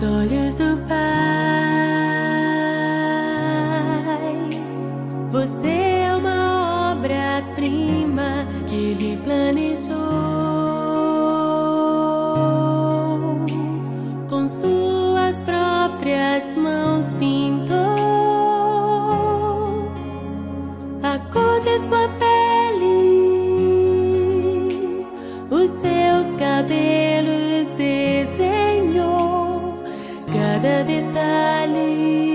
olhos do Pai, você é uma obra-prima que Ele planejou. Com suas próprias mãos pintou a cor de sua pele, os seus cabelos desenhou, cada detalhe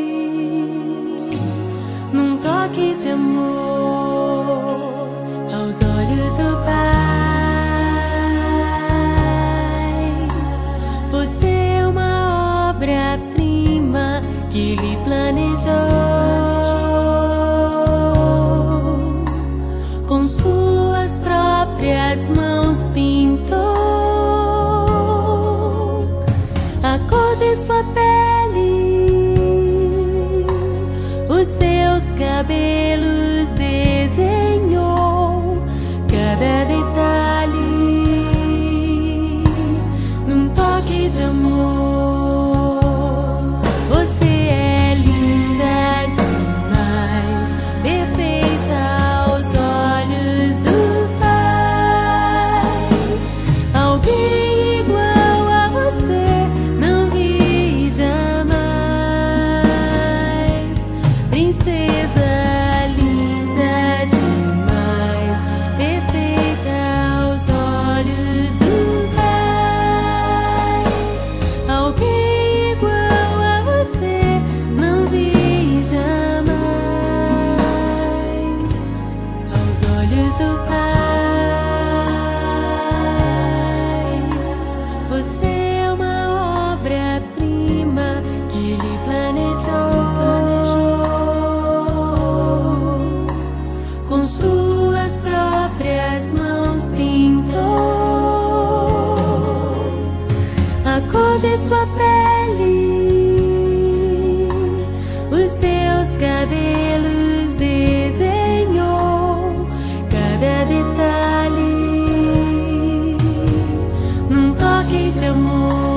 num toque de amor aos olhos do Pai. Você é uma obra-prima que Ele planejou. Com suas próprias mãos pintou a cor de sua pele, os seus cabelos desenhou, cada detalhe num toque de amor. Você é linda demais, perfeita aos olhos do Pai. Alguém igual a você não vi jamais. Princesa linda demais, perfeita aos olhos do Pai. Alguém igual a você não vi jamais aos olhos do Pai. Você é uma obra-prima que Ele planejou. Com suas próprias mãos pintou a cor de sua pele, os seus cabelos desenhou, cada detalhe num toque de amor.